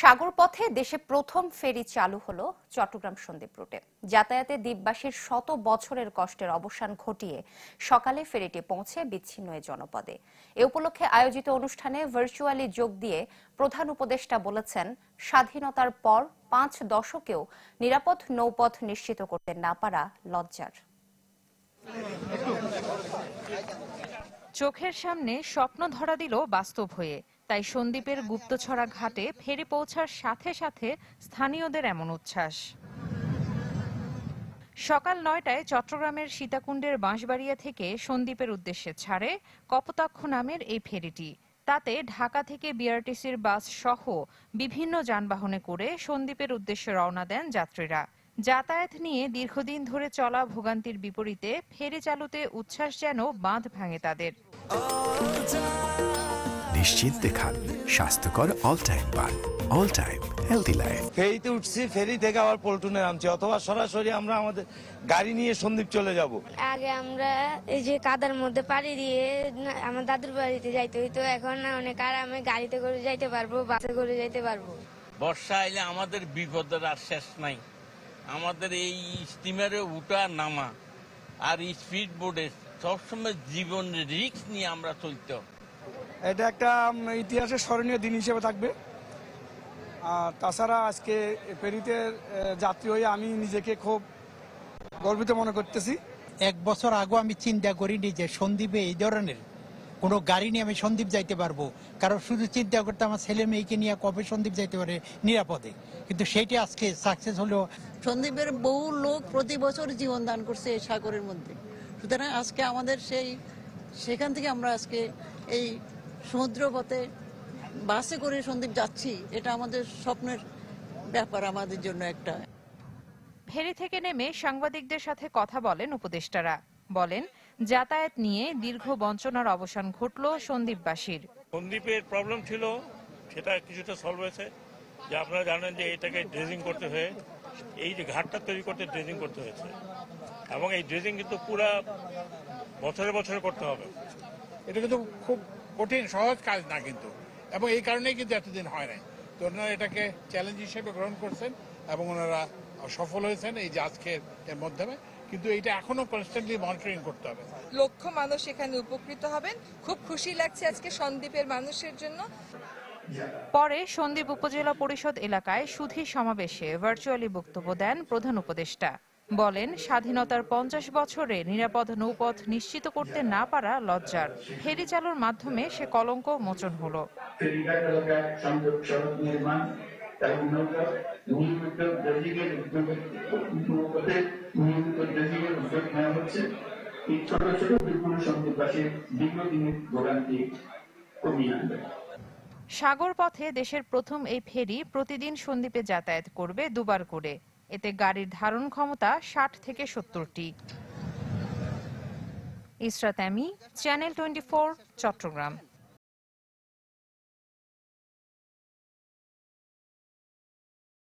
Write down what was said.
সাগর পথে দেশে প্রথম ফেরি চালু হলো চট্টগ্রাম সন্দ্বীপ রুটে। যাতায়াতে দ্বীপবাসীর শত বছরের কষ্টের অবসান ঘটিয়ে সকালে ফেরিটি পৌঁছে বিচ্ছিন্ন এই জনপদে। এ উপলক্ষে আয়োজিত অনুষ্ঠানে ভার্চুয়ালি যোগ দিয়ে প্রধান উপদেষ্টা বলেছেন, স্বাধীনতার পর 5 দশকেও নিরাপদ নৌপথ নিশ্চিত করতে না পারা লজ্জার। চোখের সামনে স্বপ্ন ধরা দিল বাস্তব হয়ে। তাই সন্দ্বীপের গুপ্তছড়া ঘাটে ফেরি পৌঁছার সাথে সাথে স্থানীয়দের এমন উচ্ছ্বাস। সকাল 9টায় চট্টগ্রামের সীতাকুণ্ডের বাঁশবাড়িয়া থেকে সন্দ্বীপের উদ্দেশ্যে ছাড়ে কপোতাক্ষ নামের এই ফেরিটি। তাতে ঢাকা থেকে বিআরটিসির বাস সহ বিভিন্ন যানবাহনে করে সন্দ্বীপের উদ্দেশ্যে রওনা দেন যাত্রীরা। যাতায়াত নিয়ে দীর্ঘদিন ধরে চলা ভোগান্তির বিপরীতে ফেরি চালুতে উচ্ছ্বাস যেন বাঁধ ভাঙে তাদের। নিশ্চিন্তে খান স্বাস্থ্যকর অল টাইম পান, অল টাইম হেলদি লাইফ। ফেরিতে উঠছি, ফেরি থেকে আবার পল্টনে নামছি, অথবা সরাসরি আমরা আমাদের গাড়ি নিয়ে সন্দ্বীপ চলে যাব। আগে আমরা এই যে কাদার মধ্যে পাড়ি দিয়ে আমার দাদুর বাড়িতে যাইতে হইতো, এখন অনেক আরামে গাড়িতে করে যাইতে পারবো, বাসে করে যাইতে পারবো। বর্ষা এলে আমাদের বিপদের আর শেষ নাই। আমাদের এই স্টিমারে উঠা নামা আর স্পিড বোটে সবসময় জীবনের রিস্ক নিয়ে আমরা চলতে। এটা একটা ইতিহাসের স্মরণীয় দিন হিসেবে থাকবে। আর তাছাড়া আজকে ফেরিতে যাত্রী হয়ে আমি নিজেকে খুব গর্বিত মনে করতেছি। 1 বছর আগে আমি চিন্তা করিনি যে সন্দ্বীপে এই ধরনের কোনো গাড়ি নিয়ে আমি সন্দ্বীপ যাইতে পারবো, কারণ শুধু চিন্তা করতে আমার ছেলে মেয়েকে নিয়ে কবে সন্দ্বীপ যাইতে পারে নিরাপদে, কিন্তু সেইটা আজকে সাকসেস হলো। সন্দ্বীপের বহু লোক প্রতি বছর জীবন দান করছে এই সাগরের মধ্যে। সুতরাং আজকে আমাদের সেখান থেকে আমরা আজকে এই সমুদ্র পথে বাসে করে সন্দ্বীপ যাচ্ছি, এটা আমাদের স্বপ্নের ব্যাপার আমাদের জন্য একটা। ফেরি থেকে নেমে সাংবাদিকদের সাথে কথা বলেন উপদেষ্টারা। বলেন, যাতায়াত নিয়ে দীর্ঘ বঞ্চনার অবসান ঘটল সন্দ্বীপবাসীর। সন্দ্বীপের প্রবলেম ছিল, সেটা কিছুটা সলভ হয়েছে। যে আপনারা জানেন যে এটাকে ড্রেজিং করতে হয়ে, এই যে ঘাটটা তৈরি করতে ড্রেজিং করতে হয়েছে, এবং এই ড্রেজিং কিন্তু পুরা বছরে বছরে করতে হবে। এটা কিন্তু খুব কঠিন, সহজ কাজ না কিন্তু, এবং এই কারণেই কিন্তু এতদিন হয় নাই। তো ওনারা এটাকে চ্যালেঞ্জ হিসেবে গ্রহণ করছেন এবং ওনারা সফল হয়েছেন এই যে আজকের এর মাধ্যমে। কিন্তু এটা এখনো কনস্ট্যান্টলি মনিটরিং করতে হবে। লক্ষ মানুষ এখানে উপকৃত হবেন। খুব খুশি লাগছে আজকে সন্দ্বীপের মানুষের জন্য। পরে সন্দ্বীপ উপজেলা পরিষদ এলাকায় সুধী সমাবেশে ভার্চুয়ালি বক্তব্য দেন প্রধান উপদেষ্টা। বলেন, স্বাধীনতার 50 বছরে নিরাপদ নৌপথ নিশ্চিত করতে না পারা লজ্জার। ফেরি চালুর মাধ্যমে সে কলঙ্ক মোচন হলো। সাগর পথে দেশের প্রথম এই ফেরি প্রতিদিন সন্দ্বীপে যাতায়াত করবে 2 বার করে। এতে গাড়ির ধারণ ক্ষমতা 60 থেকে 70টি। ইসরাত আমি, চ্যানেল 24, চট্টগ্রাম।